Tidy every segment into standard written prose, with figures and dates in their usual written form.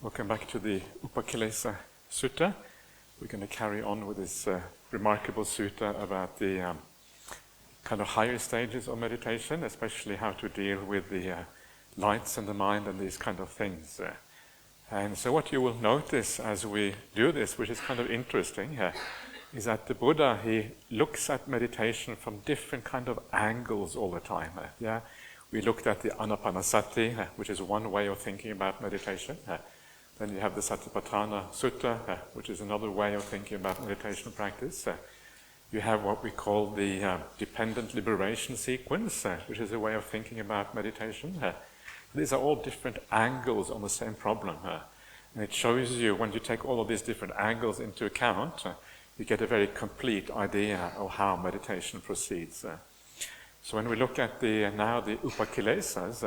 Welcome back to the Upakilesa Sutta. We're going to carry on with this remarkable sutta about the kind of higher stages of meditation, especially how to deal with the lights in the mind and these kind of things. And so what you will notice as we do this, which is kind of interesting, is that the Buddha, he looks at meditation from different kind of angles all the time. We looked at the Anapanasati, which is one way of thinking about meditation. Then you have the Satipatthana Sutta, which is another way of thinking about meditation practice. You have what we call the dependent liberation sequence, which is a way of thinking about meditation. These are all different angles on the same problem. And it shows you, when you take all of these different angles into account, you get a very complete idea of how meditation proceeds. So when we look at now the Upakilesas,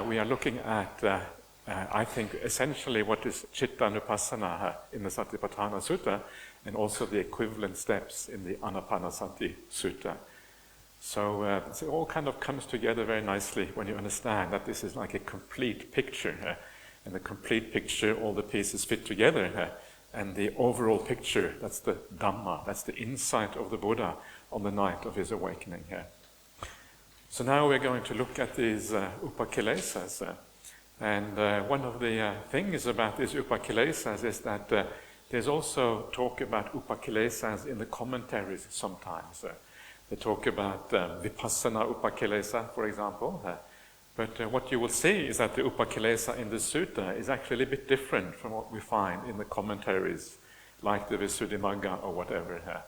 we are looking at I think essentially what is Chittanupassana in the Satipatthana Sutta, and also the equivalent steps in the Anapanasati Sutta. So it all kind of comes together very nicely when you understand that this is like a complete picture. And the complete picture, all the pieces fit together. And the overall picture, that's the Dhamma, that's the insight of the Buddha on the night of his awakening. So now we're going to look at these Upakilesas. And one of the things about these Upakilesas is that there's also talk about Upakilesas in the commentaries sometimes. They talk about Vipassana Upakilesa, for example. But what you will see is that the Upakilesa in the Sutta is actually a little bit different from what we find in the commentaries, like the Visuddhimagga or whatever.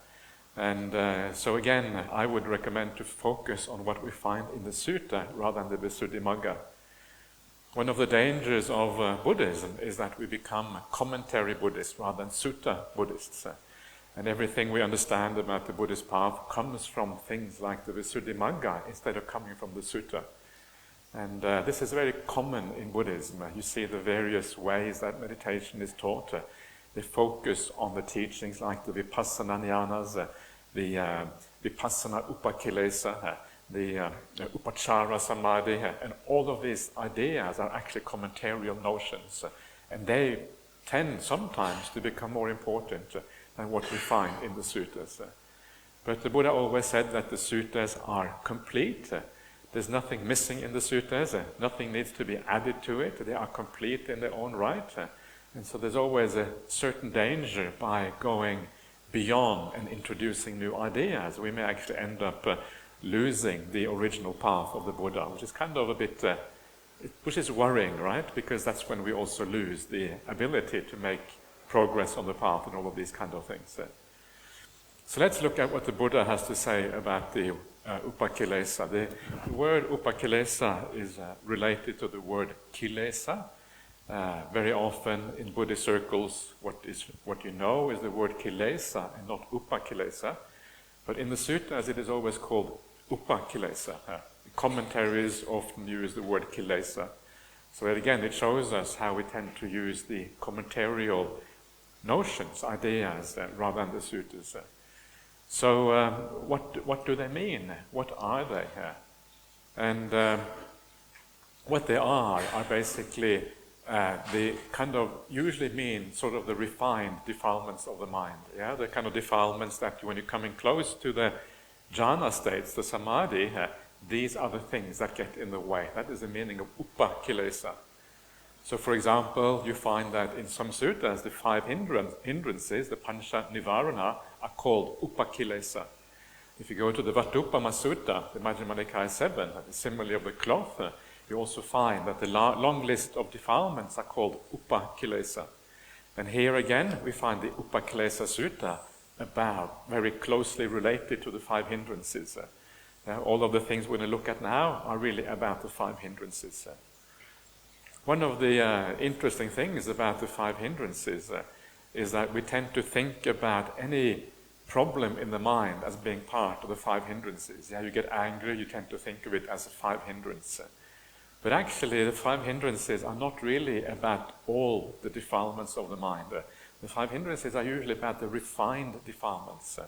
And so again, I would recommend to focus on what we find in the Sutta rather than the Visuddhimagga. One of the dangers of Buddhism is that we become commentary Buddhists rather than sutta Buddhists. And everything we understand about the Buddhist path comes from things like the Visuddhimagga instead of coming from the sutta. And this is very common in Buddhism. You see the various ways that meditation is taught. They focus on the teachings like the Vipassana Jnanas, the Vipassana Upakilesa, the Upachara Samadhi, and all of these ideas are actually commentarial notions, and they tend sometimes to become more important than what we find in the suttas. But the Buddha always said that the suttas are complete. There's nothing missing in the suttas, nothing needs to be added to it. They are complete in their own right, and so there's always a certain danger by going beyond and introducing new ideas. We may actually end up losing the original path of the Buddha, which is kind of a bit, which is worrying, right? Because that's when we also lose the ability to make progress on the path and all of these kind of things. So let's look at what the Buddha has to say about the Upakilesa. The word Upakilesa is related to the word Kilesa. Very often in Buddhist circles, what you know is the word Kilesa and not Upakilesa. But in the suttas, it is always called Upakilesa. Commentaries often use the word Kilesa. So again, it shows us how we tend to use the commentarial notions, ideas, rather than the suttas. So what do they mean? What are they? And what they are basically they kind of usually mean sort of the refined defilements of the mind. The kind of defilements that when you're coming close to the jhana states, the samadhi, these are the things that get in the way. That is the meaning of upakilesa. So for example, you find that in some suttas, the 5 hindrances, the pancha nivarana, are called upakilesa. If you go to the Vatupama Sutta, the Majjhima Nikaya 7, the simile of the cloth, you also find that the long list of defilements are called upakilesa. And here again, we find the Upakilesa Sutta about very closely related to the 5 hindrances. All of the things we're going to look at now are really about the 5 hindrances. One of the interesting things about the 5 hindrances is that we tend to think about any problem in the mind as being part of the 5 hindrances. Yeah, you get angry, you tend to think of it as a 5 hindrance. But actually, the 5 hindrances are not really about all the defilements of the mind. The 5 hindrances are usually about the refined defilements.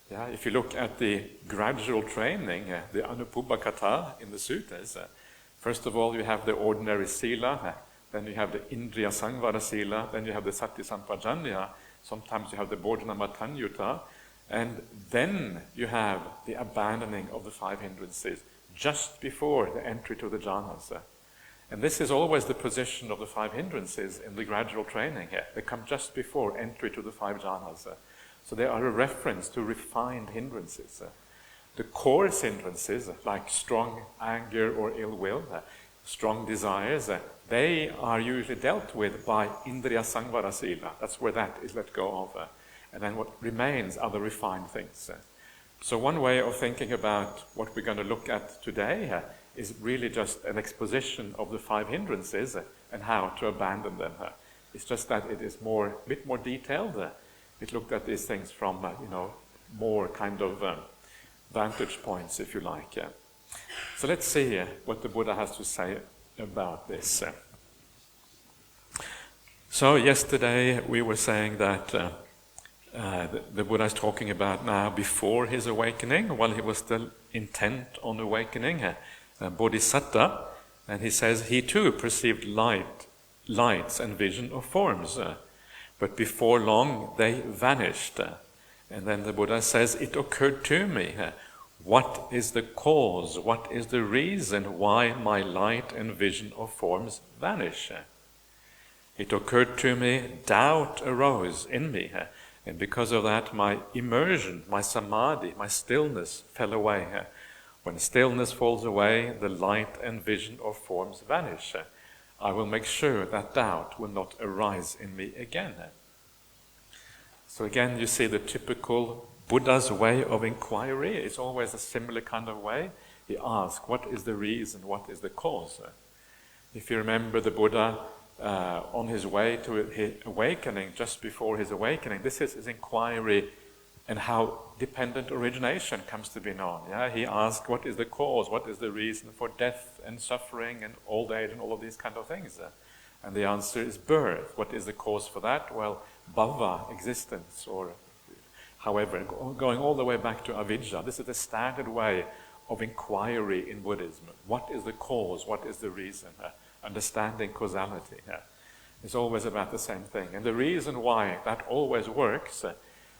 Yeah, if you look at the gradual training, the Anupubhakata in the suttas, first of all you have the ordinary sila, then you have the Indriya Sangvara sila, then you have the Sati Sampajanya, sometimes you have the Bodhana Tanyuta, and then you have the abandoning of the 5 hindrances just before the entry to the jhanas. And this is always the position of the 5 hindrances in the gradual training here. They come just before entry to the 5 jhanas. So they are a reference to refined hindrances. The coarse hindrances, like strong anger or ill will, strong desires, they are usually dealt with by Indriya Sangvara Sila. That's where that is let go of. And then what remains are the refined things. So one way of thinking about what we're going to look at today is really just an exposition of the 5 hindrances and how to abandon them. It's just that it is a bit more detailed. It looked at these things from more kind of vantage points, if you like. So let's see what the Buddha has to say about this. So yesterday we were saying that the Buddha is talking about now before his awakening, while he was still intent on awakening, bodhisatta, and he says he too perceived lights and vision of forms, but before long they vanished. And then the Buddha says, it occurred to me, what is the cause, what is the reason why my light and vision of forms vanish? It occurred to me, doubt arose in me, and because of that my immersion, my samadhi, my stillness fell away. When stillness falls away, the light and vision of forms vanish. I will make sure that doubt will not arise in me again. So again, you see the typical Buddha's way of inquiry. It's always a similar kind of way. He asks, what is the reason, what is the cause? If you remember the Buddha on his way to his awakening, just before his awakening, this is his inquiry and how dependent origination comes to be known. Yeah? He asks, what is the cause, what is the reason for death and suffering and old age and all of these kind of things? And the answer is birth. What is the cause for that? Well, bhava, existence, or however, going all the way back to avidya. This is the standard way of inquiry in Buddhism. What is the cause? What is the reason? Understanding causality. It's always about the same thing. And the reason why that always works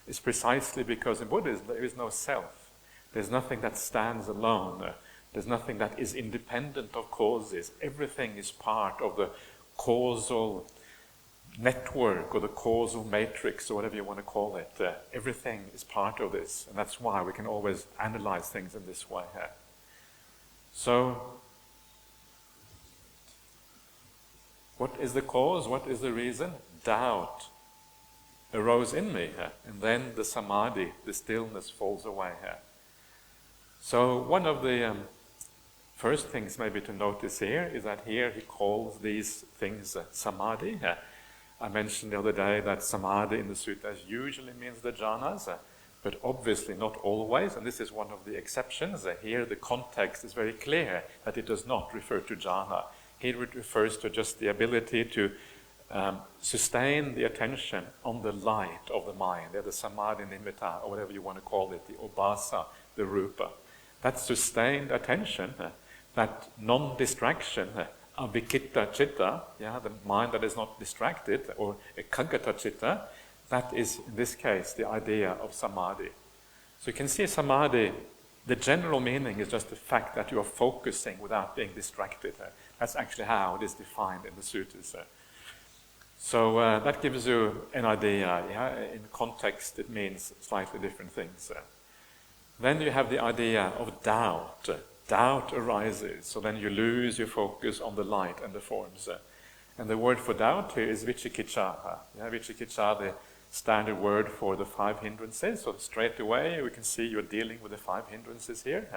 is precisely because in Buddhism there is no self. There's nothing that stands alone. There's nothing that is independent of causes. Everything is part of the causal network or the causal matrix or whatever you want to call it. Everything is part of this, and that's why we can always analyze things in this way. So, what is the cause? What is the reason? Doubt arose in me, and then the samadhi, the stillness, falls away. So one of the first things maybe to notice here is that here he calls these things samadhi. I mentioned the other day that samadhi in the suttas usually means the jhanas, but obviously not always, and this is one of the exceptions. Here the context is very clear that it does not refer to jhana. Here it refers to just the ability to sustain the attention on the light of the mind, the samadhi nimitta, or whatever you want to call it, the obhasa, the rupa. That sustained attention, that non-distraction, abhikitta citta, the mind that is not distracted, or ekaggata citta, that is, in this case, the idea of samadhi. So you can see samadhi, the general meaning is just the fact that you are focusing without being distracted. That's actually how it is defined in the suttas. So that gives you an idea. In context, it means slightly different things. Then you have the idea of doubt. Doubt arises, so then you lose your focus on the light and the forms. And the word for doubt here is vicikicca. Vicikicca, the standard word for the 5 hindrances. So straight away we can see you're dealing with the 5 hindrances here.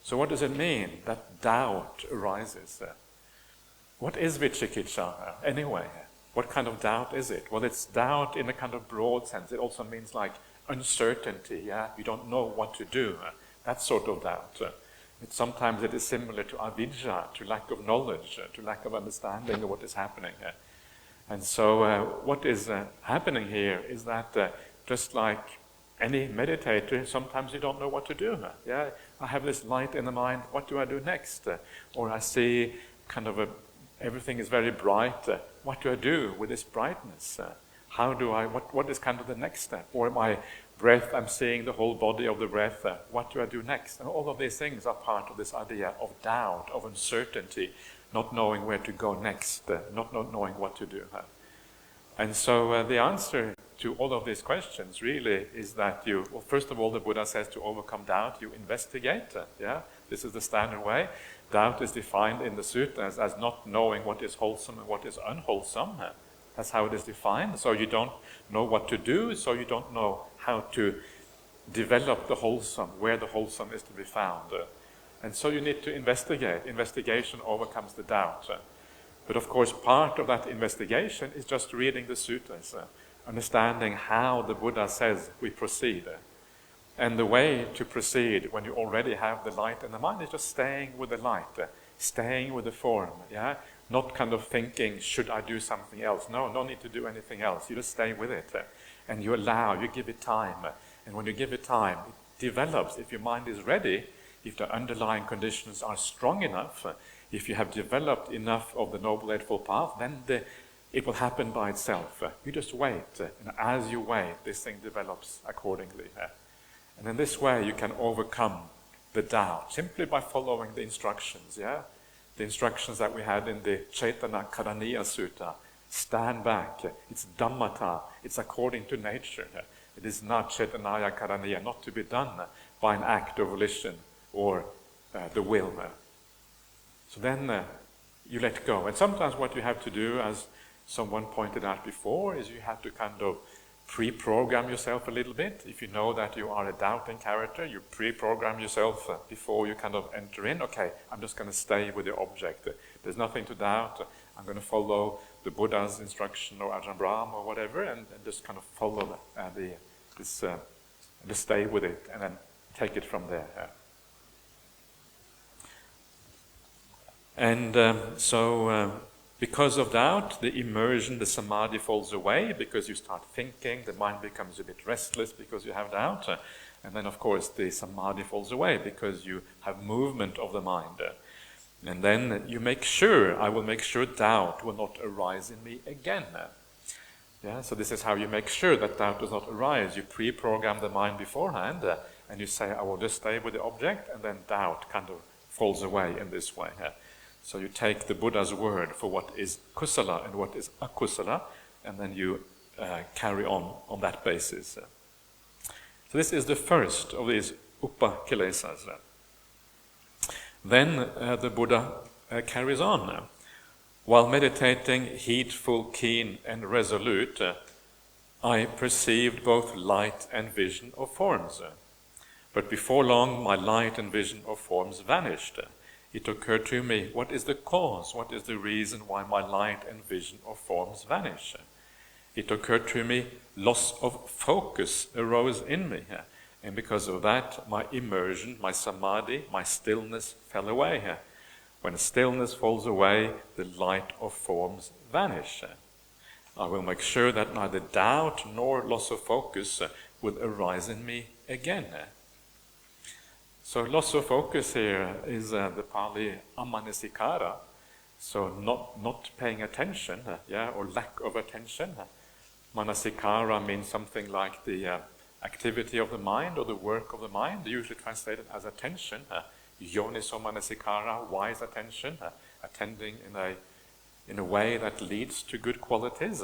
So what does it mean that doubt arises? What is vicikicca anyway? What kind of doubt is it? Well, it's doubt in a kind of broad sense. It also means like uncertainty, you don't know what to do, that sort of doubt. Sometimes it is similar to avidya, to lack of knowledge, to lack of understanding of what is happening. And so what is happening here is that just like any meditator, sometimes you don't know what to do. I have this light in the mind, what do I do next? Or I see kind of everything is very bright, what do I do with this brightness? What is kind of the next step? Or my breath, I'm seeing the whole body of the breath, what do I do next? And all of these things are part of this idea of doubt, of uncertainty, not knowing where to go next, not knowing what to do. And so the answer to all of these questions really is that first of all, the Buddha says to overcome doubt, you investigate. This is the standard way. Doubt is defined in the sutta as not knowing what is wholesome and what is unwholesome. That's how it is defined. So you don't know what to do, so you don't know how to develop the wholesome, where the wholesome is to be found. And so you need to investigate. Investigation overcomes the doubt. But of course, part of that investigation is just reading the suttas, understanding how the Buddha says we proceed. And the way to proceed when you already have the light in the mind is just staying with the light, staying with the form, Not kind of thinking, should I do something else? No need to do anything else. You just stay with it. And you give it time. And when you give it time, it develops. If your mind is ready, if the underlying conditions are strong enough, if you have developed enough of the Noble Eightfold Path, then it will happen by itself. You just wait. And as you wait, this thing develops accordingly. And in this way, you can overcome the doubt simply by following the instructions. The instructions that we had in the Cetana Karaniya Sutta. Stand back. It's dhammata. It's according to nature. It is not Cetanaya Karaniya, not to be done by an act of volition or the will. So then you let go. And sometimes what you have to do, as someone pointed out before, is you have to kind of pre-program yourself a little bit. If you know that you are a doubting character, you pre-program yourself before you kind of enter in. Okay, I'm just going to stay with the object. There's nothing to doubt. I'm going to follow the Buddha's instruction or Ajahn Brahm or whatever, and just kind of follow just stay with it and then take it from there. And because of doubt, the immersion, the samadhi falls away because you start thinking, the mind becomes a bit restless because you have doubt. And then, of course, the samadhi falls away because you have movement of the mind. And then you I will make sure doubt will not arise in me again. So this is how you make sure that doubt does not arise. You pre-program the mind beforehand, and you say, I will just stay with the object, and then doubt kind of falls away in this way. So you take the Buddha's word for what is kusala and what is akusala, and then you carry on that basis. So this is the first of these upakilesas. Then the Buddha carries on. While meditating, heedful, keen, and resolute, I perceived both light and vision of forms. But before long, my light and vision of forms vanished. It occurred to me, what is the cause? What is the reason why my light and vision of forms vanish? It occurred to me, loss of focus arose in me. And because of that, my immersion, my samadhi, my stillness fell away. When stillness falls away, the light of forms vanish. I will make sure that neither doubt nor loss of focus will arise in me again. So loss of focus here is the Pali amanasikara, so not paying attention, or lack of attention. Manasikara means something like the activity of the mind or the work of the mind, usually translated as attention. Yoniso manasikara, wise attention, attending in a way that leads to good qualities.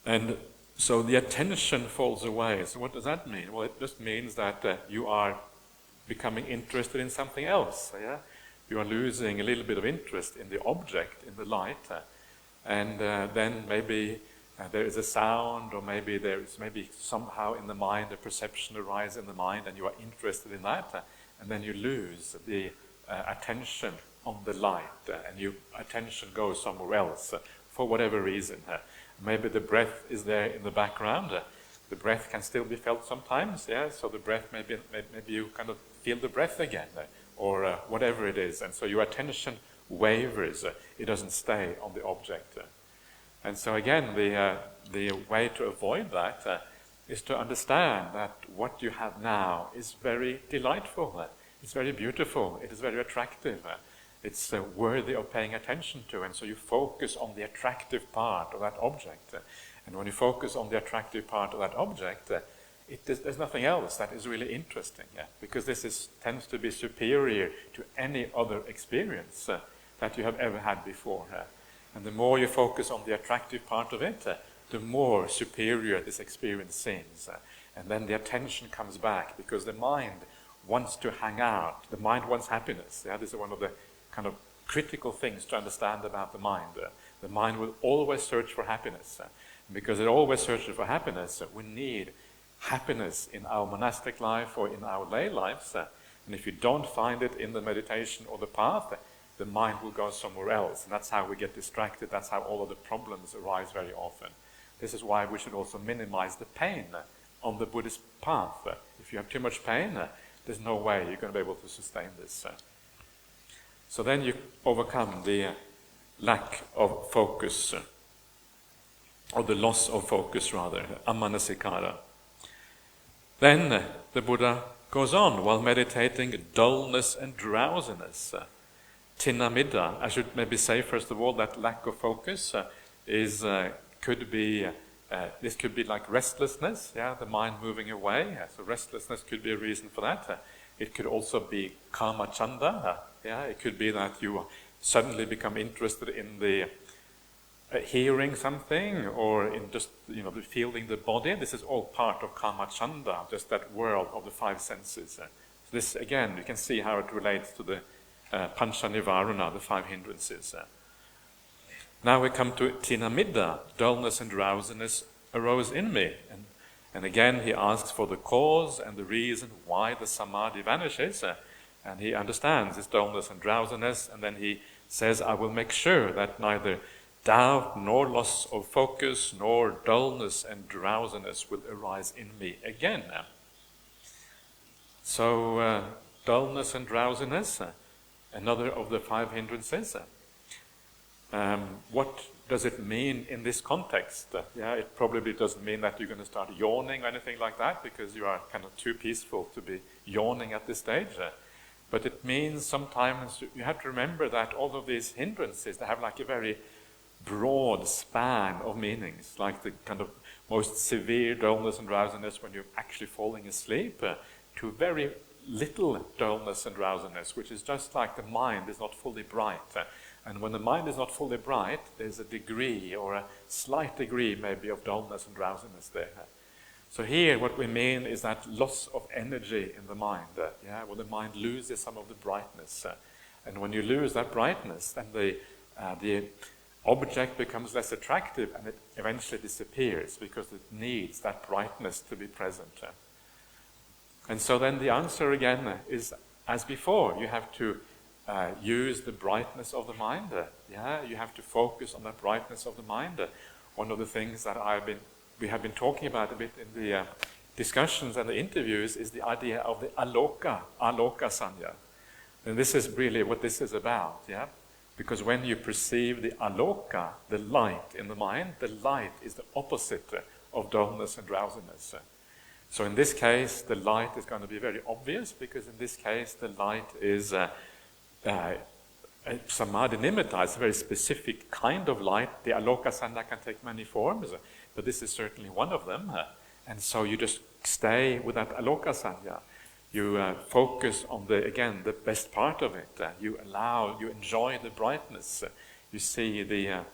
And so the attention falls away. So what does that mean? Well, it just means that you are becoming interested in something else. You are losing a little bit of interest in the object, in the light, and then maybe there is a sound, or maybe there is somehow in the mind a perception arises in the mind, and you are interested in that, and then you lose the attention on the light, and your attention goes somewhere else for whatever reason. Maybe the breath is there in the background, The breath can still be felt sometimes, yeah. So the breath, maybe you kind of feel the breath again, or whatever it is, and so your attention wavers. It doesn't stay on the object. And so again, the way to avoid that is to understand that what you have now is very delightful. It's very beautiful. It is very attractive. It's worthy of paying attention to, and so you focus on the attractive part of that object. And when you focus on the attractive part of that object, there's nothing else that is really interesting, because this tends to be superior to any other experience that you have ever had before. And the more you focus on the attractive part of it, the more superior this experience seems. And then the attention comes back, because the mind wants to hang out. The mind wants happiness. This is one of the kind of critical things to understand about the mind. The mind will always search for happiness. Because it always searches for happiness, we need happiness in our monastic life or in our lay lives. And if you don't find it in the meditation or the path, the mind will go somewhere else. And that's how we get distracted. That's how all of the problems arise very often. This is why we should also minimize the pain on the Buddhist path. If you have too much pain, there's no way you're going to be able to sustain this. So then you overcome the lack of focus, or the loss of focus rather, amanasikara. Then the Buddha goes on while meditating, dullness and drowsiness. Tinamidda, I should maybe say first of all that lack of focus could be like restlessness, the mind moving away. So restlessness could be a reason for that. It could also be kamachanda. It could be that you suddenly become interested in the hearing something, or in just feeling the body. This is all part of kamachanda, just that world of the five senses. So this again, you can see how it relates to the pancha nivarana, the five hindrances. Now we come to tinamidda, dullness and drowsiness arose in me. And again he asks for the cause and the reason why the samadhi vanishes. And he understands this dullness and drowsiness, and then he says, I will make sure that neither doubt nor loss of focus nor dullness and drowsiness will arise in me again. So dullness and drowsiness, another of the five hindrances. What does it mean in this context? It probably doesn't mean that you're going to start yawning or anything like that, because you are kind of too peaceful to be yawning at this stage. But it means sometimes you have to remember that all of these hindrances, they have like a very broad span of meanings, like the kind of most severe dullness and drowsiness when you're actually falling asleep, to very little dullness and drowsiness, which is just like the mind is not fully bright. And when the mind is not fully bright, there's a degree, or a slight degree maybe, of dullness and drowsiness there. So here what we mean is that loss of energy in the mind, where the mind loses some of the brightness. And when you lose that brightness, then the object becomes less attractive, and it eventually disappears because it needs that brightness to be present. And so then the answer again is as before. You have to use the brightness of the mind. You have to focus on that brightness of the mind. One of the things that we have been talking about a bit in the discussions and the interviews is the idea of the aloka sanya. And this is really what this is about, Because when you perceive the aloka, the light in the mind, the light is the opposite of dullness and drowsiness. So in this case, the light is going to be very obvious, because in this case, the light is samadhi nimitta. It's a very specific kind of light. The aloka sanya can take many forms, but this is certainly one of them. And so you just stay with that aloka sanya. You focus on the best part of it. You enjoy the brightness. You see the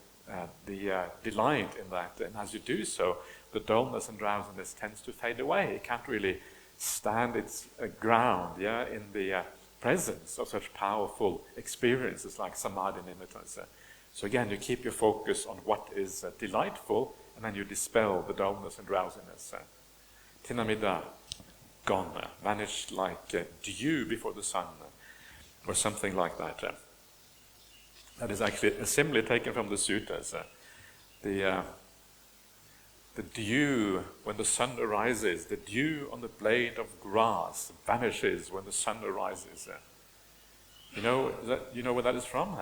delight in that. And as you do so, the dullness and drowsiness tends to fade away. It can't really stand its ground, in the presence of such powerful experiences like samadhi nimittas. So again, you keep your focus on what is delightful, and then you dispel the dullness and drowsiness. Tinamidda, gone, vanished like dew before the sun, or something like that. That is actually a simile taken from the suttas. The the dew when the sun arises, the dew on the blade of grass vanishes when the sun arises. You know where that is from?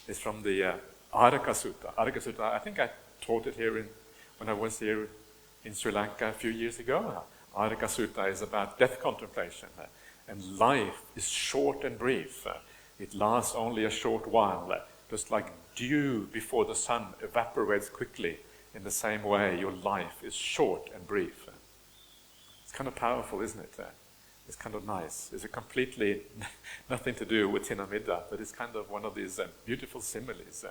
It's from the Araka Sutta. Araka Sutta, I think I taught it here when I was here in Sri Lanka a few years ago. Araka Sutta is about death contemplation. And life is short and brief. It lasts only a short while. Just like dew before the sun evaporates quickly, in the same way your life is short and brief. It's kind of powerful, isn't it? It's kind of nice. It's a completely nothing to do with Tinamidda, but it's kind of one of these beautiful similes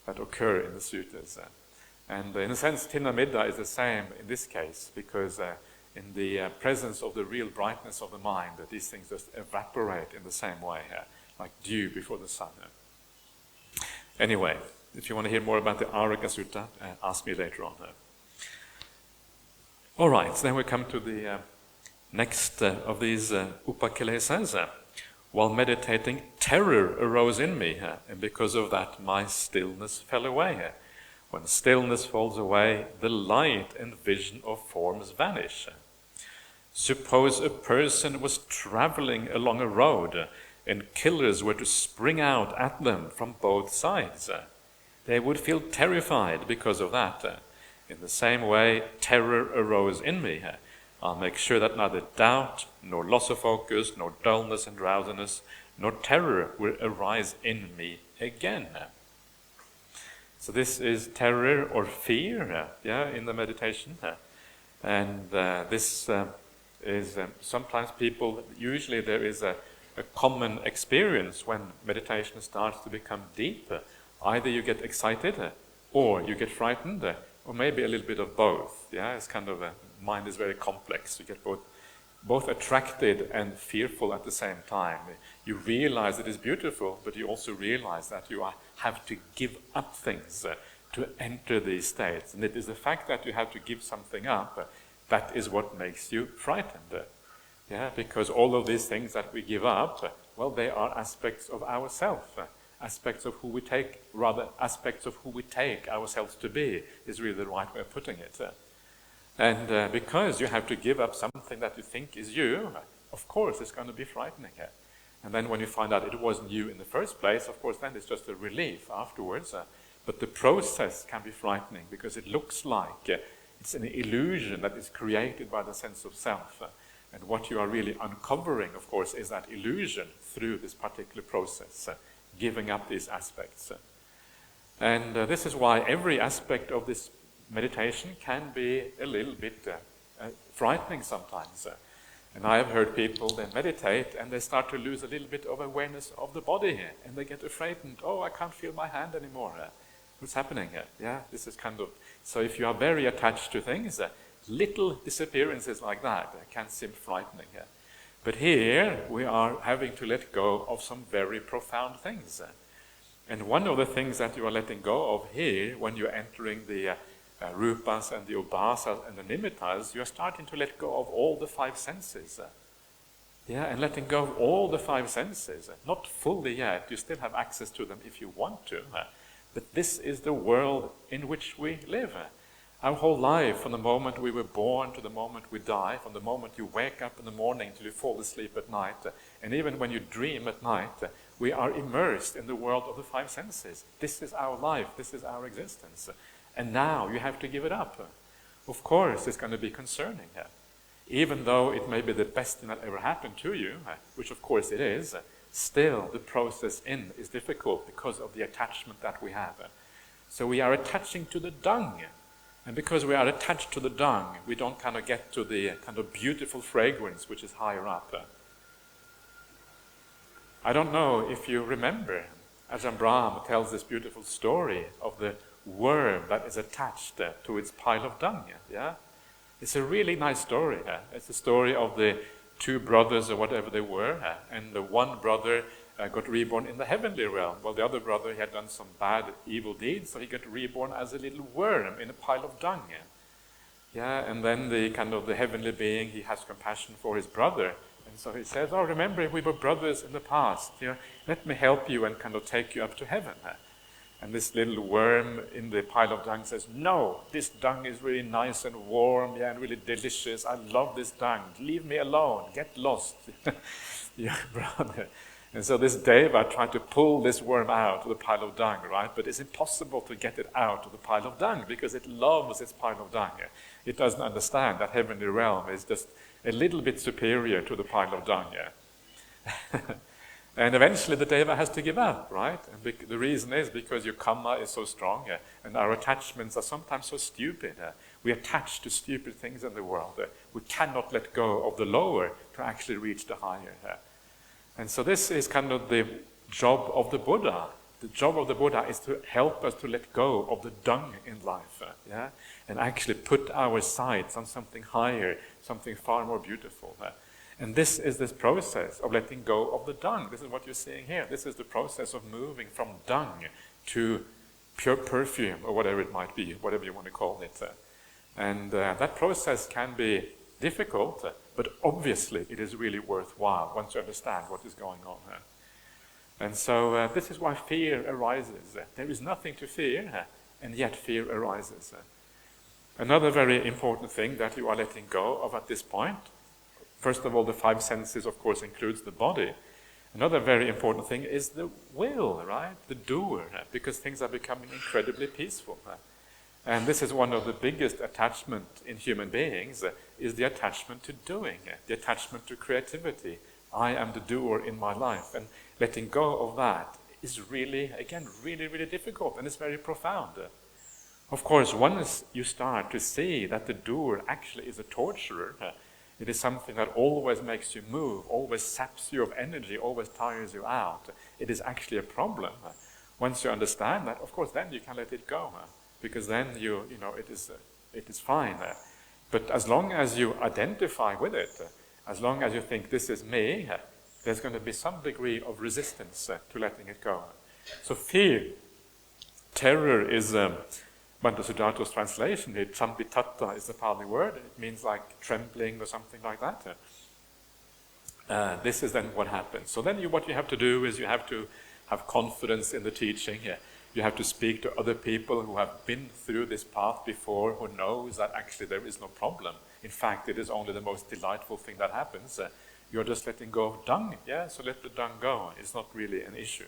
that occur in the suttas. And in a sense, Tinamidda is the same in this case, because in the presence of the real brightness of the mind, that these things just evaporate in the same way, like dew before the sun. Anyway, if you want to hear more about the Araka Sutta, ask me later on. All right, so then we come to the next of these upakilesas. While meditating, terror arose in me, and because of that my stillness fell away. When stillness falls away, the light and vision of forms vanish. Suppose a person was traveling along a road and killers were to spring out at them from both sides. They would feel terrified because of that. In the same way, terror arose in me. I'll make sure that neither doubt, nor loss of focus, nor dullness and drowsiness, nor terror will arise in me again. So this is terror or fear, in the meditation. And this is sometimes usually there is a common experience when meditation starts to become deep. Either you get excited, or you get frightened, or maybe a little bit of both. It's kind of mind is very complex. You get both attracted and fearful at the same time. You realize it is beautiful, but you also realize that you have to give up things to enter these states. And it is the fact that you have to give something up that is what makes you frightened. Because all of these things that we give up, well, they are aspects of ourselves. Aspects of who we take, rather aspects of who we take ourselves to be, is really the right way of putting it. And because you have to give up something that you think is you, of course it's going to be frightening. And then when you find out it wasn't you in the first place, of course then it's just a relief afterwards. But the process can be frightening because it looks like it's an illusion that is created by the sense of self. And what you are really uncovering, of course, is that illusion through this particular process. Giving up these aspects. And this is why every aspect of this meditation can be a little bit frightening sometimes. And I have heard people, they meditate and they start to lose a little bit of awareness of the body here. And they get afraid and, I can't feel my hand anymore. What's happening here? This is kind of... So if you are very attached to things, little disappearances like that can seem frightening here. But here we are having to let go of some very profound things. And one of the things that you are letting go of here, when you're entering the rupas and the ubhasas and the nimittas, you're starting to let go of all the five senses. And letting go of all the five senses. Not fully yet, you still have access to them if you want to. But this is the world in which we live. Our whole life, from the moment we were born to the moment we die, from the moment you wake up in the morning till you fall asleep at night, and even when you dream at night, we are immersed in the world of the five senses. This is our life, this is our existence. And now you have to give it up. Of course, it's going to be concerning. Even though it may be the best thing that ever happened to you, which of course it is, still the process is difficult because of the attachment that we have. So we are attaching to the dung. And because we are attached to the dung, we don't kind of get to the kind of beautiful fragrance which is higher up. I don't know if you remember, Ajahn Brahm tells this beautiful story of the worm that is attached to its pile of dung. It's a really nice story. It's the story of the two brothers or whatever they were, and the one brother got reborn in the heavenly realm, while the other brother, he had done some bad, evil deeds, so he got reborn as a little worm in a pile of dung. And then the heavenly being, he has compassion for his brother, and so he says, remember we were brothers in the past, let me help you and kind of take you up to heaven. And this little worm in the pile of dung says, "No, this dung is really nice and warm, and really delicious. I love this dung. Leave me alone. Get lost." Yeah, brother. And so this deva tried to pull this worm out of the pile of dung, right? But it's impossible to get it out of the pile of dung because it loves its pile of dung. It doesn't understand that heavenly realm is just a little bit superior to the pile of dung. And eventually the deva has to give up, right? And the reason is because your karma is so strong, and our attachments are sometimes so stupid. We attach to stupid things in the world. We cannot let go of the lower to actually reach the higher. And so this is kind of the job of the Buddha. The job of the Buddha is to help us to let go of the dung in life, and actually put our sights on something higher, something far more beautiful. And this is this process of letting go of the dung. This is what you're seeing here. This is the process of moving from dung to pure perfume, or whatever it might be, whatever you want to call it. And that process can be difficult, but obviously it is really worthwhile once you understand what is going on. And so this is why fear arises. There is nothing to fear, and yet fear arises. Another very important thing that you are letting go of at this point, first of all, the five senses, of course, includes the body. Another very important thing is the will, right? The doer, because things are becoming incredibly peaceful. And this is one of the biggest attachments in human beings, is the attachment to doing, the attachment to creativity. I am the doer in my life. And letting go of that is really, again, really, really difficult, and it's very profound. Of course, once you start to see that the doer actually is a torturer, it is something that always makes you move, always saps you of energy, always tires you out. It is actually a problem. Once you understand that, of course, then you can let it go, because then it is fine. But as long as you identify with it, as long as you think this is me, there's going to be some degree of resistance to letting it go. So fear, terror is Bhante Sujanto's translation. Chambitatta is the Pali word. It means like trembling or something like that. This is then what happens. So then what you have to do is you have to have confidence in the teaching. You have to speak to other people who have been through this path before, who knows that actually there is no problem. In fact, it is only the most delightful thing that happens. You're just letting go of dung, so let the dung go. It's not really an issue.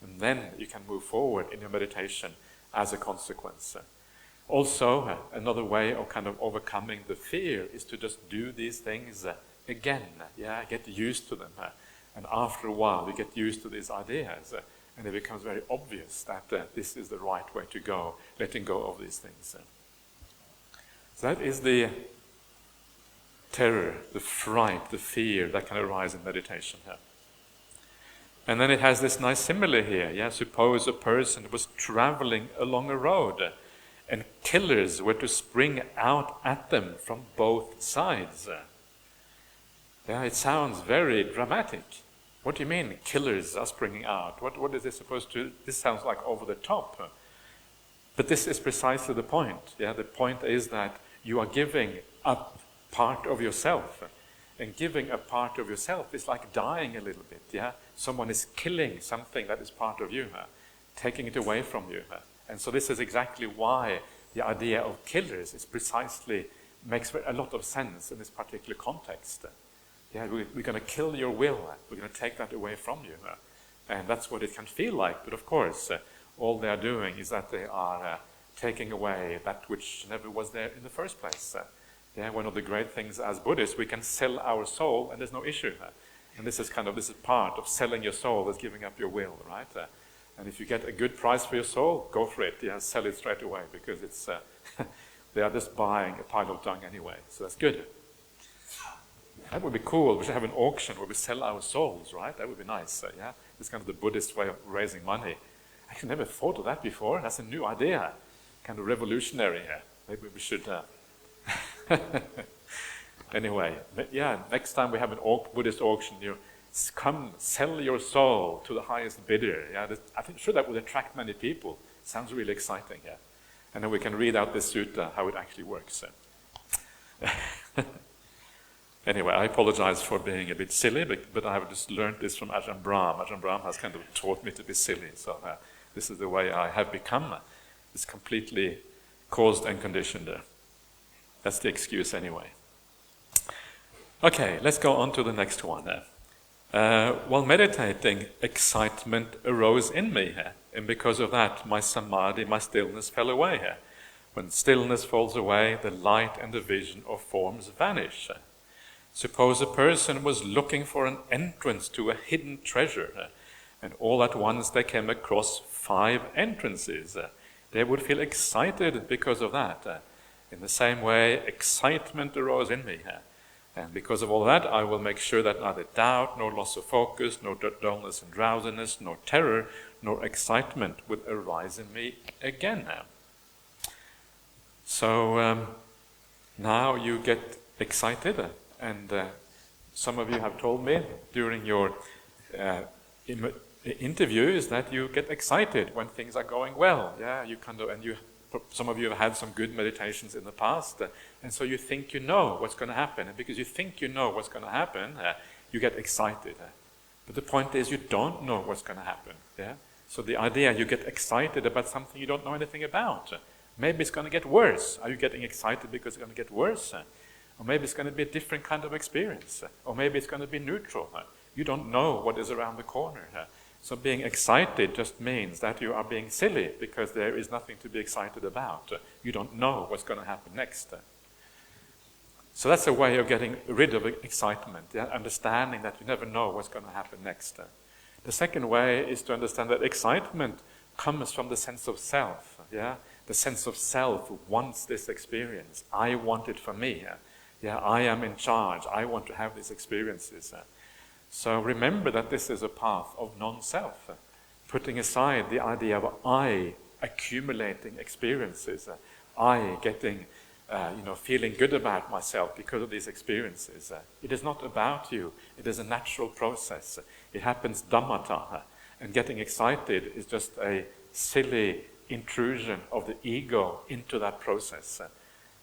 And then you can move forward in your meditation as a consequence. Also, another way of kind of overcoming the fear is to just do these things again, get used to them. And after a while, you get used to these ideas, and it becomes very obvious that this is the right way to go, letting go of these things. So that is the terror, the fright, the fear that can arise in meditation. And then it has this nice simile here. Suppose a person was traveling along a road and killers were to spring out at them from both sides. It sounds very dramatic. What do you mean killers are springing out? What is this supposed to... This sounds like over the top. But this is precisely the point. The point is that you are giving up part of yourself. And giving a part of yourself is like dying a little bit. Someone is killing something that is part of you, taking it away from you. And so this is exactly why the idea of killers is precisely, makes a lot of sense in this particular context. We're going to kill your will. We're going to take that away from you. And that's what it can feel like. But of course, all they are doing is that they are taking away that which never was there in the first place. One of the great things as Buddhists, we can sell our soul and there's no issue. And this is part of selling your soul, is giving up your will, right? And if you get a good price for your soul, go for it. Sell it straight away, because it's they are just buying a pile of dung anyway. So that's good. That would be cool. We should have an auction where we sell our souls, right? That would be nice. It's kind of the Buddhist way of raising money. I actually never thought of that before. That's a new idea, kind of revolutionary. Maybe we should. Anyway, next time we have an Buddhist auction, you come sell your soul to the highest bidder. I think sure that would attract many people. Sounds really exciting. And then we can read out this sutta, how it actually works. Anyway, I apologize for being a bit silly, but I have just learned this from Ajahn Brahm. Ajahn Brahm has kind of taught me to be silly, so This is the way I have become. It's completely caused and conditioned. That's the excuse anyway. Okay, let's go on to the next one. While meditating, excitement arose in me, and because of that, my samadhi, my stillness fell away. When stillness falls away, the light and the vision of forms vanish. Suppose a person was looking for an entrance to a hidden treasure, and all at once they came across 5 entrances. They would feel excited because of that. In the same way, excitement arose in me. And because of all that, I will make sure that neither doubt, nor loss of focus, nor dullness and drowsiness, nor terror, nor excitement would arise in me again. So now you get excited, and some of you have told me during your interviews that you get excited when things are going well. Yeah, some of you have had some good meditations in the past, and so you think you know what's going to happen. And because you think you know what's going to happen, you get excited. But the point is you don't know what's going to happen. Yeah. So the idea, you get excited about something you don't know anything about. Maybe it's going to get worse. Are you getting excited because it's going to get worse? Or maybe it's going to be a different kind of experience. Or maybe it's going to be neutral. You don't know what is around the corner. So being excited just means that you are being silly because there is nothing to be excited about. You don't know what's going to happen next. So that's a way of getting rid of excitement, understanding that you never know what's going to happen next. The second way is to understand that excitement comes from the sense of self. Yeah, the sense of self wants this experience. I want it for me. Yeah, I am in charge. I want to have these experiences. So remember that this is a path of non-self, putting aside the idea of I accumulating experiences, I getting, feeling good about myself because of these experiences. It is not about you. It is a natural process. It happens dhammata, and getting excited is just a silly intrusion of the ego into that process.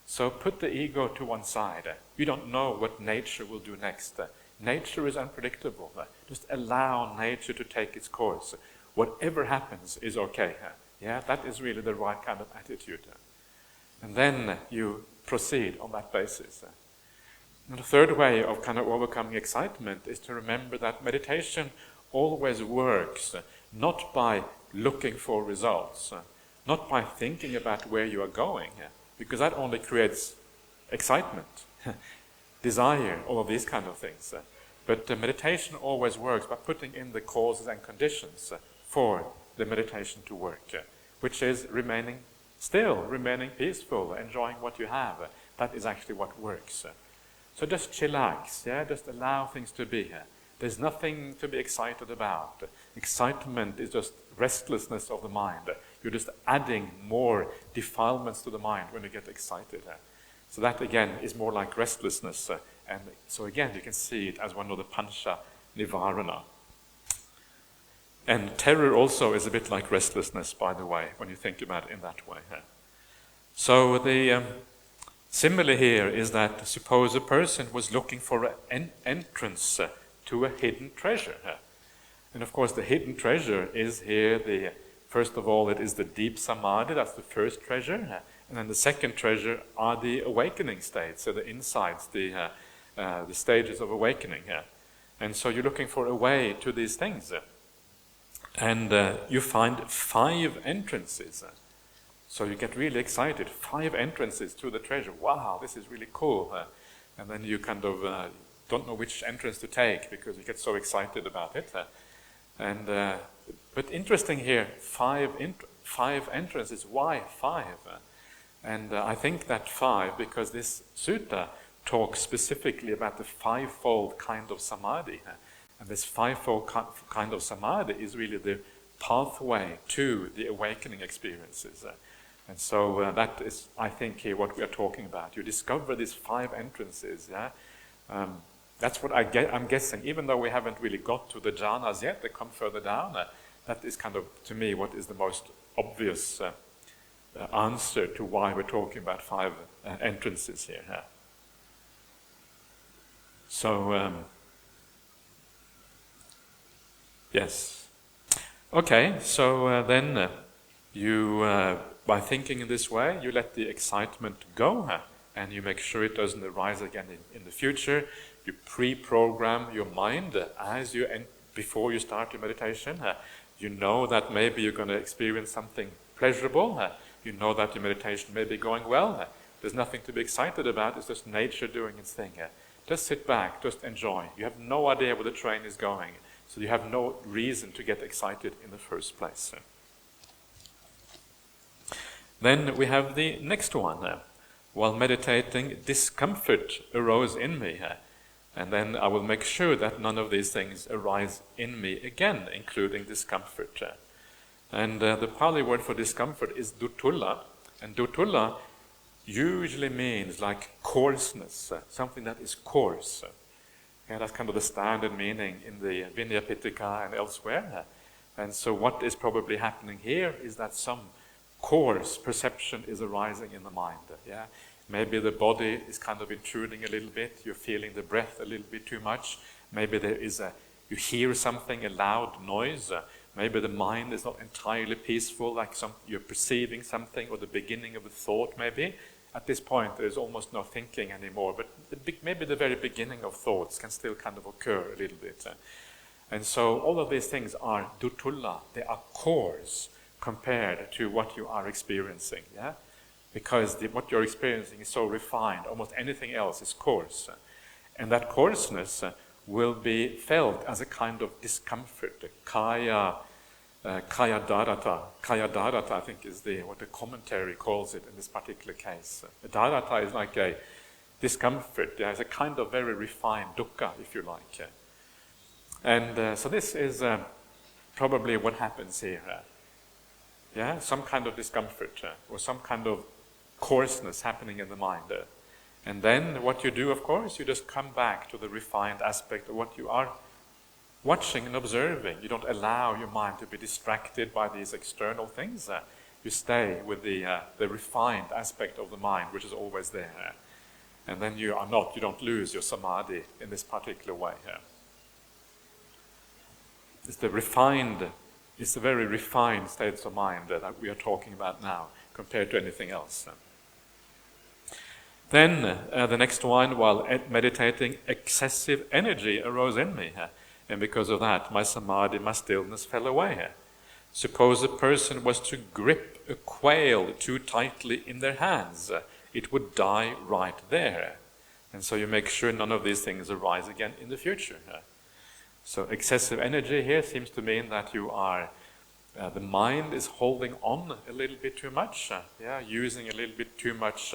So put the ego to one side. You don't know what nature will do next. Nature is unpredictable. Just allow nature to take its course. Whatever happens is okay. Yeah, that is really the right kind of attitude. And then you proceed on that basis. And the third way of kind of overcoming excitement is to remember that meditation always works not by looking for results, not by thinking about where you are going, because that only creates excitement, desire, all of these kind of things. But meditation always works by putting in the causes and conditions for the meditation to work, which is remaining still, remaining peaceful, enjoying what you have. That is actually what works. So just chillax, just allow things to be. There's nothing to be excited about. Excitement is just restlessness of the mind. You're just adding more defilements to the mind when you get excited. So that again is more like restlessness. And so again, you can see it as one of the pancha nivarana. And terror also is a bit like restlessness, by the way, when you think about it in that way. So the simile here is that suppose a person was looking for an entrance to a hidden treasure. And of course the hidden treasure is here, first of all, it is the deep samadhi, that's the first treasure. And then the second treasure are the awakening states, so the insights, the stages of awakening. And so you're looking for a way to these things. And you find 5 entrances. So you get really excited. 5 entrances to the treasure. Wow, this is really cool. And then you kind of don't know which entrance to take because you get so excited about it. But interesting here, 5 entrances. Why 5? And I think that 5, because this sutta talks specifically about the 5-fold kind of samadhi. And this 5-fold kind of samadhi is really the pathway to the awakening experiences. And so that is, I think, here what we are talking about. You discover these 5 entrances. That's what I'm guessing. Even though we haven't really got to the jhanas yet, they come further down. That is kind of, to me, what is the most obvious answer to why we're talking about 5 entrances here. So, yes. Okay, so then you, by thinking in this way, you let the excitement go, and you make sure it doesn't arise again in the future. You pre-program your mind as you before you start your meditation. You know that maybe you're going to experience something pleasurable. You know that your meditation may be going well. There's nothing to be excited about. It's just nature doing its thing. Just sit back, just enjoy. You have no idea where the train is going, so you have no reason to get excited in the first place. Then we have the next one. While meditating, discomfort arose in me. And then I will make sure that none of these things arise in me again, including discomfort. And the Pali word for discomfort is dutulla. And dutulla usually means like coarseness, something that is coarse. Okay, that's kind of the standard meaning in the Vinaya Pitaka and elsewhere. And so what is probably happening here is that some coarse perception is arising in the mind. Yeah? Maybe the body is kind of intruding a little bit. You're feeling the breath a little bit too much. Maybe you hear something, a loud noise. Maybe the mind is not entirely peaceful, like you're perceiving something, or the beginning of a thought maybe. At this point, there's almost no thinking anymore, but maybe the very beginning of thoughts can still kind of occur a little bit. And so all of these things are dutulla. They are coarse compared to what you are experiencing. Yeah? Because what you're experiencing is so refined, almost anything else is coarse. And that coarseness will be felt as a kind of discomfort. Kaya dharata. Kaya dharata, I think, is what the commentary calls it in this particular case. Dharata is like a discomfort. There's a kind of very refined dukkha, if you like. And so this is probably what happens here. Yeah, some kind of discomfort or some kind of coarseness happening in the mind. And then what you do, of course, you just come back to the refined aspect of what you are watching and observing. You don't allow your mind to be distracted by these external things. You stay with the refined aspect of the mind, which is always there. And then you don't lose your samadhi in this particular way. It's the very refined states of mind that we are talking about now, compared to anything else. Then the next one, while meditating, excessive energy arose in me, and because of that, my samadhi, my stillness fell away. Suppose a person was to grip a quail too tightly in their hands, it would die right there. And so you make sure none of these things arise again in the future. So excessive energy here seems to mean that you are, the mind is holding on a little bit too much, using a little bit too much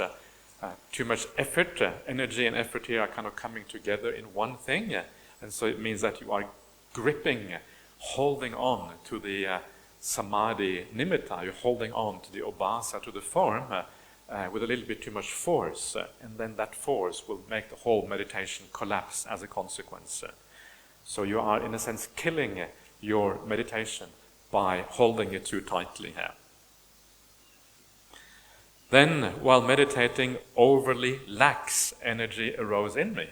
effort. Energy and effort here are kind of coming together in one thing, and so it means that you are gripping, holding on to the samadhi nimitta. You're holding on to the obhasa, to the form, with a little bit too much force, and then that force will make the whole meditation collapse as a consequence. So you are, in a sense, killing your meditation by holding it too tightly here. Then, while meditating, overly lax energy arose in me,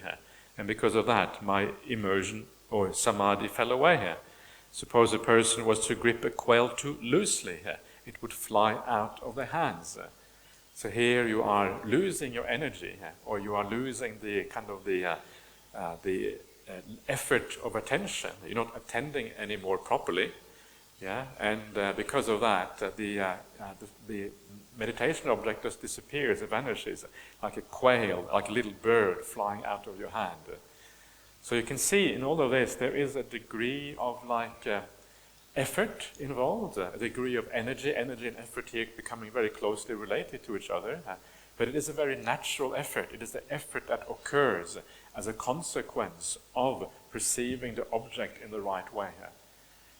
and because of that, my immersion or samadhi fell away here. Suppose a person was to grip a quail too loosely, it would fly out of the hands. So here you are losing your energy, or you are losing the kind of the effort of attention. You're not attending anymore properly. And because of that, the meditation object just disappears, it vanishes, like a quail, like a little bird flying out of your hand. So you can see in all of this, there is a degree of effort involved, a degree of energy and effort here becoming very closely related to each other. But it is a very natural effort. It is the effort that occurs as a consequence of perceiving the object in the right way.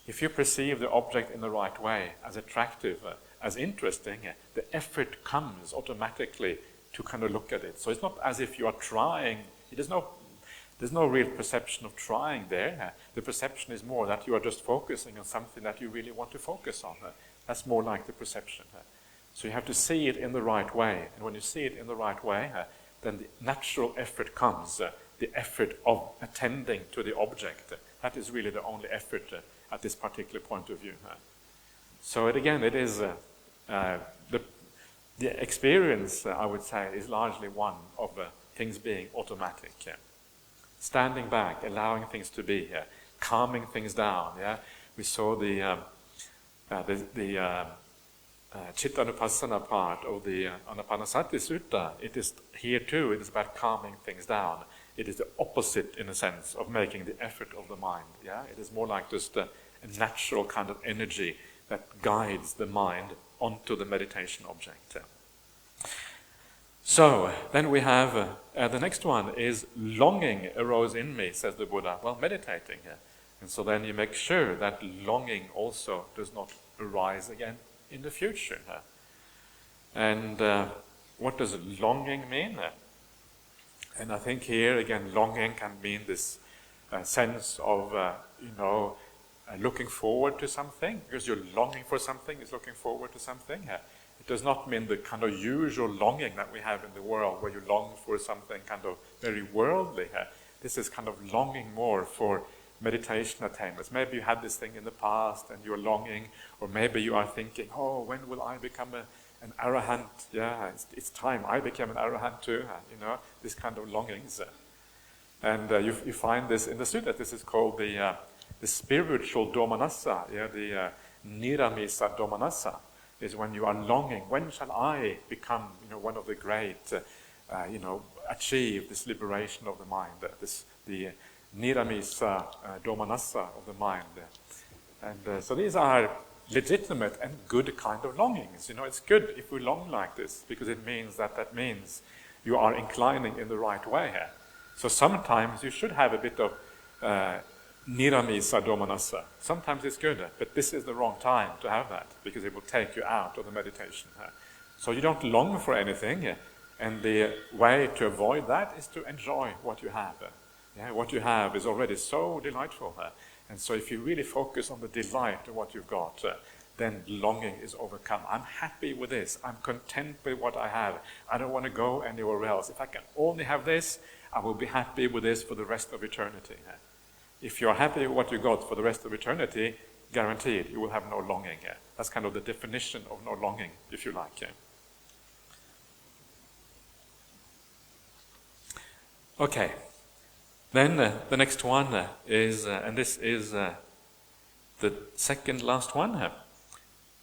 If you perceive the object in the right way, as attractive, as interesting, the effort comes automatically to kind of look at it. So it's not as if you are trying. There's no real perception of trying there. The perception is more that you are just focusing on something that you really want to focus on. That's more like the perception. So you have to see it in the right way. And when you see it in the right way, then the natural effort comes the effort of attending to the object. That is really the only effort at this particular point of view. So it is the experience, I would say, is largely one of things being automatic. Standing back, allowing things to be, calming things down. We saw the Chittanupassana part of the Anapanasati Sutta. It is here too, it is about calming things down. It is the opposite, in a sense, of making the effort of the mind. It is more like just a natural kind of energy that guides the mind onto the meditation object. So, then we have, the next one is longing arose in me, says the Buddha, while meditating. And so then you make sure that longing also does not arise again in the future. And what does longing mean? And I think here, again, longing can mean this sense of, looking forward to something, because you're longing for something, is looking forward to something. It does not mean the kind of usual longing that we have in the world, where you long for something kind of very worldly. This is kind of longing more for meditation attainments. Maybe you had this thing in the past and you're longing, or maybe you are thinking, oh, when will I become an arahant? It's time I became an arahant too. This kind of longings. And you find this in the sutta. This is called the spiritual domanassa, the niramisa domanassa, is when you are longing. When shall I become, one of the great, achieve this liberation of the mind? The niramisa domanassa of the mind. And so these are legitimate and good kind of longings. It's good if we long like this, because it means that means you are inclining in the right way here. So sometimes you should have a bit of niramisa domanassa. Sometimes it's good, but this is the wrong time to have that, because it will take you out of the meditation. So you don't long for anything, and the way to avoid that is to enjoy what you have. What you have is already so delightful. And so if you really focus on the delight of what you've got, then longing is overcome. I'm happy with this. I'm content with what I have. I don't want to go anywhere else. If I can only have this, I will be happy with this for the rest of eternity. If you're happy with what you got for the rest of eternity, guaranteed you will have no longing. That's kind of the definition of no longing, if you like. Okay. Then the next one is, and this is the second last one,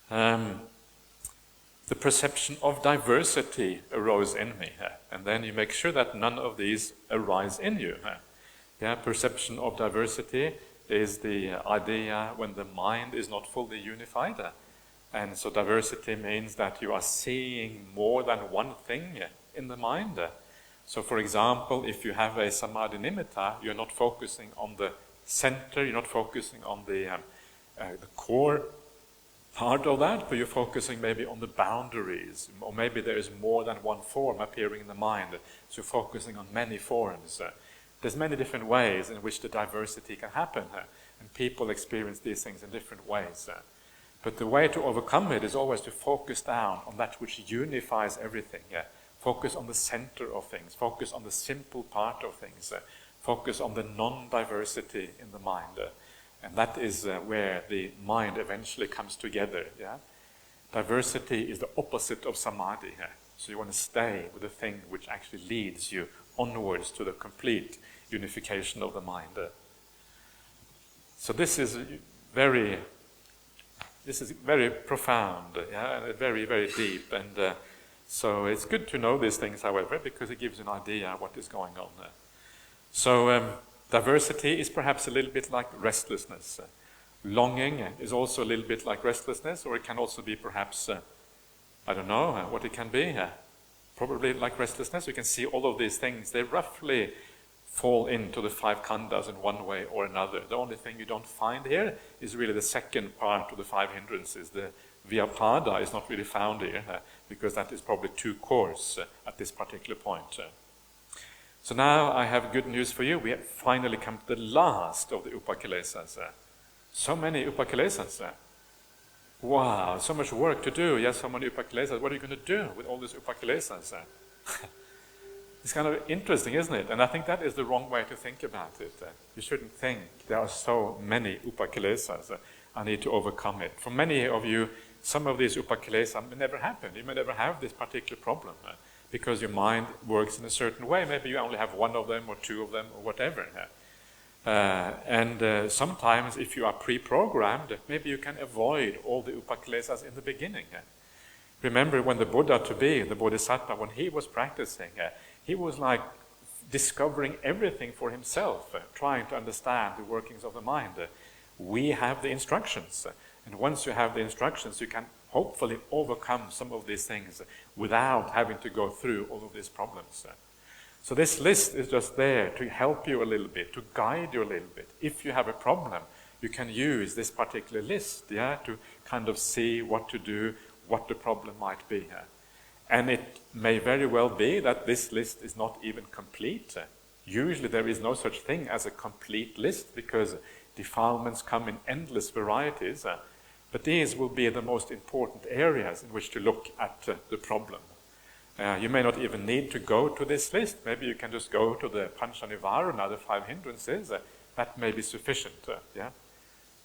the perception of diversity arose in me. And then you make sure that none of these arise in you. Perception of diversity is the idea when the mind is not fully unified. And so diversity means that you are seeing more than one thing in the mind. So for example, if you have a samadhi nimitta, you're not focusing on the center, you're not focusing on the core part of that, but you're focusing maybe on the boundaries, or maybe there is more than one form appearing in the mind, so you're focusing on many forms. There's many different ways in which the diversity can happen, and people experience these things in different ways. But the way to overcome it is always to focus down on that which unifies everything. Focus on the center of things, focus on the simple part of things, focus on the non-diversity in the mind. And that is where the mind eventually comes together. Diversity is the opposite of samadhi. So you want to stay with the thing which actually leads you onwards to the complete unification of the mind. So this is very profound, and very, very deep, and so it's good to know these things, however, because it gives you an idea of what is going on there. So diversity is perhaps a little bit like restlessness. Longing is also a little bit like restlessness, or it can also be perhaps, I don't know what it can be. Probably like restlessness. You can see all of these things, they roughly fall into the 5 khandhas in one way or another. The only thing you don't find here is really the second part of the 5 hindrances. The vyapada is not really found here, because that is probably too coarse at this particular point. So now I have good news for you. We have finally come to the last of the upakilesas. So many upakilesas. Wow, so much work to do. Yes, so many upakilesas. What are you going to do with all these upakilesas? It's kind of interesting, isn't it? And I think that is the wrong way to think about it. You shouldn't think there are so many upakilesas. I need to overcome it. For many of you, some of these upakilesas may never happen. You may never have this particular problem because your mind works in a certain way. Maybe you only have one of them or two of them or whatever. And sometimes if you are pre-programmed, maybe you can avoid all the upakilesas in the beginning. Remember when the Buddha-to-be, the Bodhisattva, when he was practicing, he was like discovering everything for himself, trying to understand the workings of the mind. We have the instructions, and once you have the instructions, you can hopefully overcome some of these things without having to go through all of these problems. So this list is just there to help you a little bit, to guide you a little bit. If you have a problem, you can use this particular list, to kind of see what to do, what the problem might be. And it may very well be that this list is not even complete. Usually there is no such thing as a complete list because defilements come in endless varieties. But these will be the most important areas in which to look at the problem. You may not even need to go to this list. Maybe you can just go to the Pancha Nivarana, the 5 hindrances. That may be sufficient.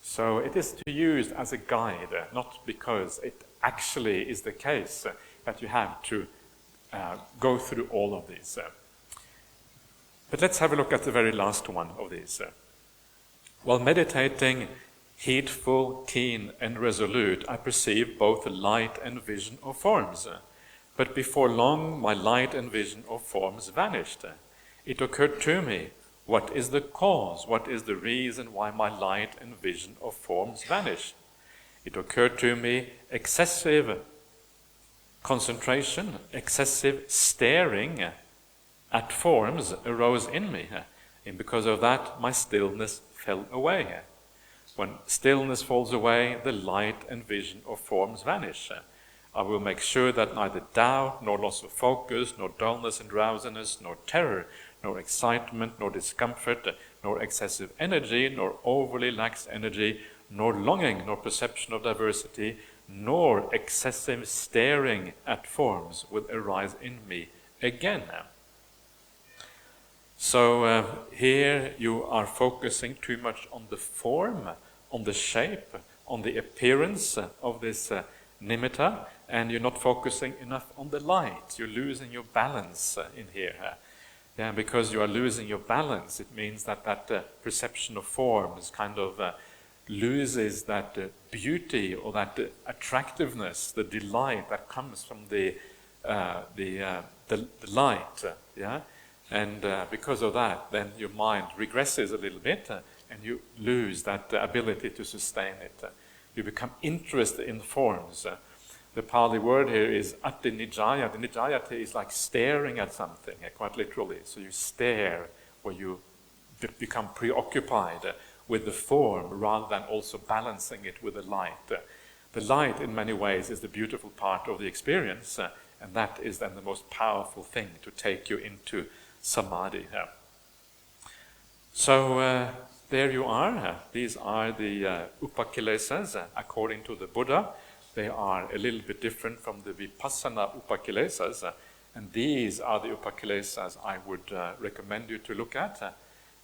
So it is to use as a guide, not because it actually is the case that you have to go through all of these. But let's have a look at the very last one of these. While meditating, heedful, keen, and resolute, I perceive both the light and vision of forms. But before long, my light and vision of forms vanished. It occurred to me, what is the cause? What is the reason why my light and vision of forms vanish? It occurred to me, excessive concentration, excessive staring at forms arose in me, and because of that my stillness fell away. When stillness falls away, the light and vision of forms vanish. I will make sure that neither doubt, nor loss of focus, nor dullness and drowsiness, nor terror, nor excitement, nor discomfort, nor excessive energy, nor overly lax energy, nor longing, nor perception of diversity, nor excessive staring at forms will arise in me again. So here you are focusing too much on the form, on the shape, on the appearance of this nimitta, and you're not focusing enough on the light. You're losing your balance in here. Because you are losing your balance, it means that perception of form is kind of loses that beauty or that attractiveness, the delight that comes from the light. And because of that, then your mind regresses a little bit, and you lose that ability to sustain it. You become interested in forms. The Pali word here is atinijaya. The nijayate is like staring at something, quite literally. So you stare, where you become preoccupied with the form rather than also balancing it with the light. The light, in many ways, is the beautiful part of the experience, and that is then the most powerful thing to take you into samadhi. So there you are. These are the upakilesas according to the Buddha. They are a little bit different from the vipassana upakilesas, and these are the upakilesas I would recommend you to look at.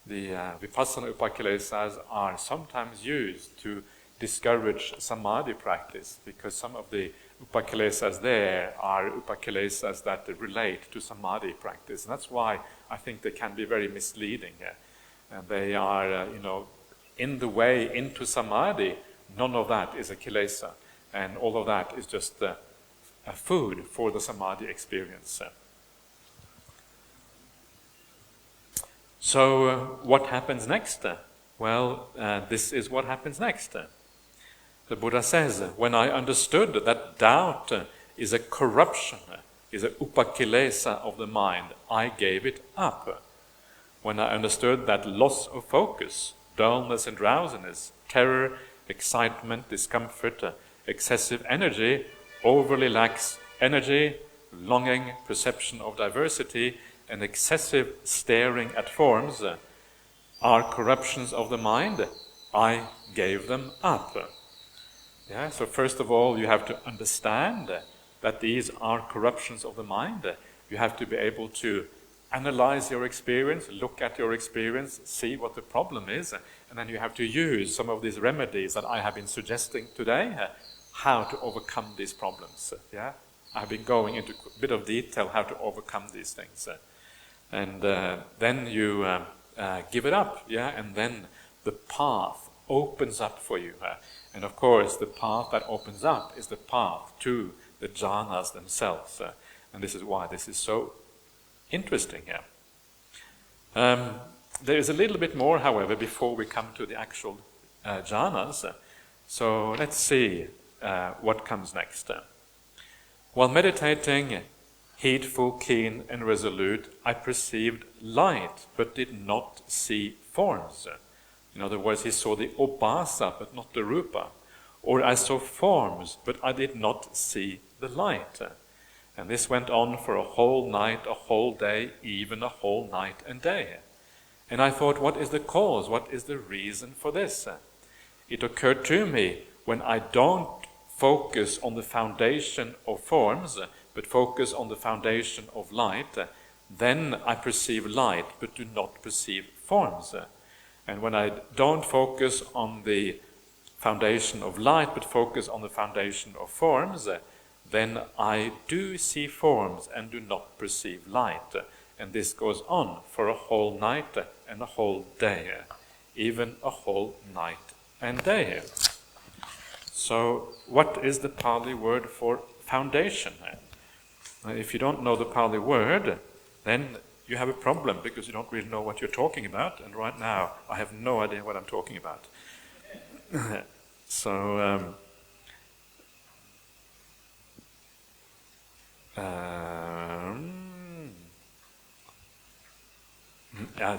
The vipassana upakilesas are sometimes used to discourage samadhi practice, because some of the upakilesas there are upakilesas that relate to samadhi practice. And that's why I think they can be very misleading. And they are, in the way into samadhi, none of that is a kilesa. And all of that is just a food for the samadhi experience. So what happens next? Well, this is what happens next. The Buddha says, when I understood that doubt is a corruption, is a upakilesa of the mind, I gave it up. When I understood that loss of focus, dullness and drowsiness, terror, excitement, discomfort, excessive energy, overly lax energy, longing, perception of diversity, and excessive staring at forms are corruptions of the mind, I gave them up. So first of all, you have to understand that these are corruptions of the mind. You have to be able to analyze your experience, look at your experience, see what the problem is, and then you have to use some of these remedies that I have been suggesting today, how to overcome these problems. I've been going into a bit of detail how to overcome these things. And then you give it up, and then the path opens up for you. And of course, the path that opens up is the path to the jhanas themselves. And this is why this is so interesting. There is a little bit more, however, before we come to the actual jhanas. So let's see what comes next. While meditating, heedful, keen, and resolute, I perceived light, but did not see forms. In other words, he saw the obhasa, but not the rupa. Or I saw forms, but I did not see the light. And this went on for a whole night, a whole day, even a whole night and day. And I thought, what is the cause? What is the reason for this? It occurred to me, when I don't focus on the foundation of forms, but focus on the foundation of light, then I perceive light, but do not perceive forms. And when I don't focus on the foundation of light, but focus on the foundation of forms, then I do see forms and do not perceive light. And this goes on for a whole night and a whole day, even a whole night and day. So, what is the Pali word for foundation? If you don't know the Pali word, then you have a problem, because you don't really know what you're talking about, and right now I have no idea what I'm talking about. So,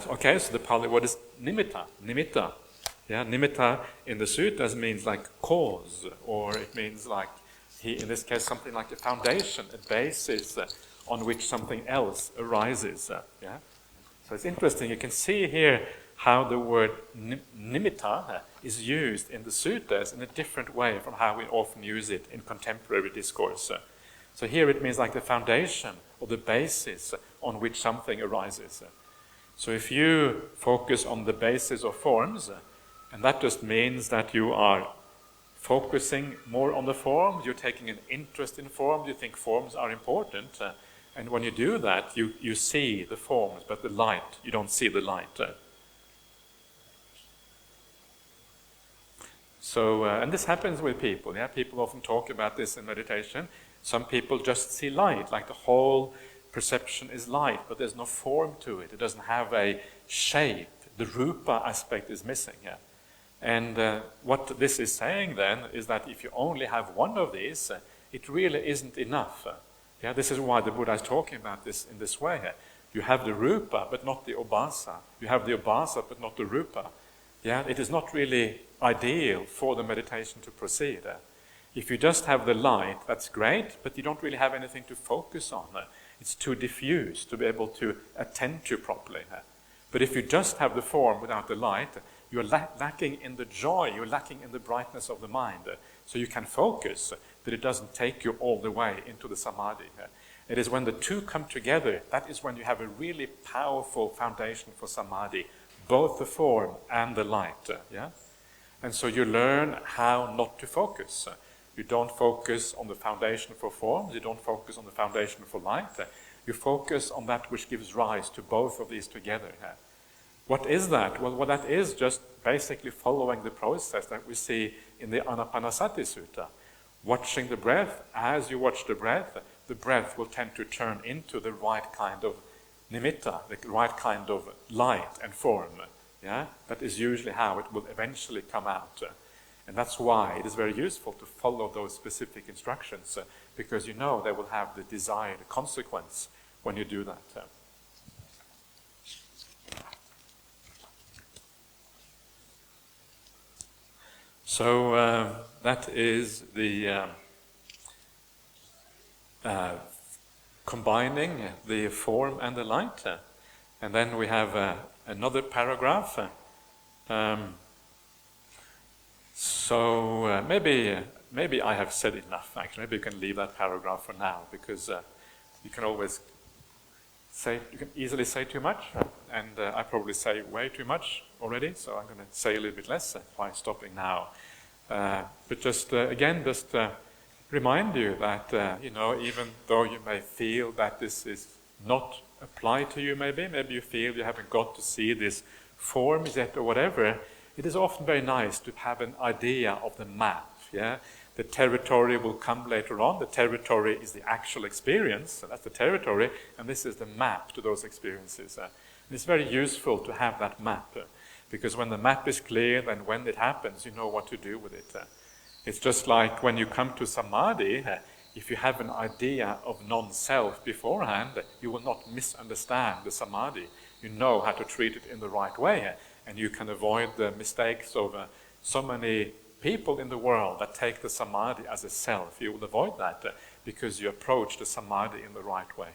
okay, so the Pali word is nimitta. Nimitta in the suttas means like cause, or it means like, in this case, something like a foundation, a basis on which something else arises. So it's interesting. You can see here how the word nimitta is used in the suttas in a different way from how we often use it in contemporary discourse. So here it means like the foundation or the basis on which something arises. So if you focus on the basis of forms, and that just means that you are focusing more on the forms, you're taking an interest in forms, you think forms are important, and when you do that, you see the forms, but the light, you don't see the light. So, and this happens with people. People often talk about this in meditation. Some people just see light, like the whole perception is light, but there's no form to it. It doesn't have a shape. The rupa aspect is missing. And what this is saying then is that if you only have one of these, it really isn't enough. This is why the Buddha is talking about this in this way. You have the rupa, but not the obhasa. You have the obhasa, but not the rupa. It is not really ideal for the meditation to proceed. If you just have the light, that's great, but you don't really have anything to focus on. It's too diffuse to be able to attend to properly. But if you just have the form without the light, you're lacking in the joy, you're lacking in the brightness of the mind. So you can focus, but it doesn't take you all the way into the samadhi. It is when the two come together, that is when you have a really powerful foundation for samadhi, both the form and the light. And so you learn how not to focus. You don't focus on the foundation for forms, you don't focus on the foundation for light. You focus on that which gives rise to both of these together. What is that? Well, that is just basically following the process that we see in the Anapanasati Sutta. Watching the breath, as you watch the breath will tend to turn into the right kind of nimitta, the right kind of light and form. That is usually how it will eventually come out. And that's why it is very useful to follow those specific instructions, because you know they will have the desired consequence when you do that. So that is the combining the form and the light. And then we have another paragraph. So maybe I have said enough, actually. Maybe you can leave that paragraph for now, because you can always you can easily say too much, and I probably say way too much already, so I'm going to say a little bit less by stopping now. But just remind you that, even though you may feel that this is not applied to you, maybe you feel you haven't got to see this form yet or whatever, it is often very nice to have an idea of the map. Yeah, the territory will come later on. The territory is the actual experience, so that's the territory, and this is the map to those experiences. It's very useful to have that map, because when the map is clear, then when it happens, you know what to do with it. It's just like when you come to samadhi, if you have an idea of non-self beforehand, you will not misunderstand the samadhi. You know how to treat it in the right way, and you can avoid the mistakes of so many people in the world that take the samadhi as a self. You will avoid that because you approach the samadhi in the right way.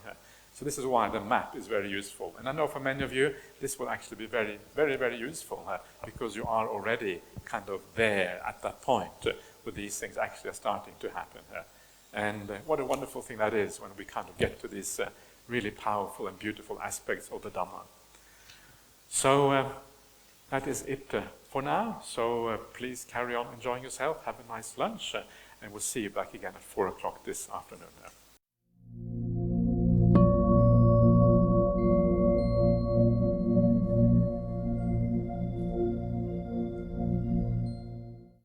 So this is why the map is very useful. And I know for many of you, this will actually be very, very, very useful because you are already kind of there at that point where these things actually are starting to happen. And what a wonderful thing that is when we kind of get to these really powerful and beautiful aspects of the Dhamma. So that is it for now. So please carry on enjoying yourself, have a nice lunch, and we'll see you back again at 4 o'clock this afternoon.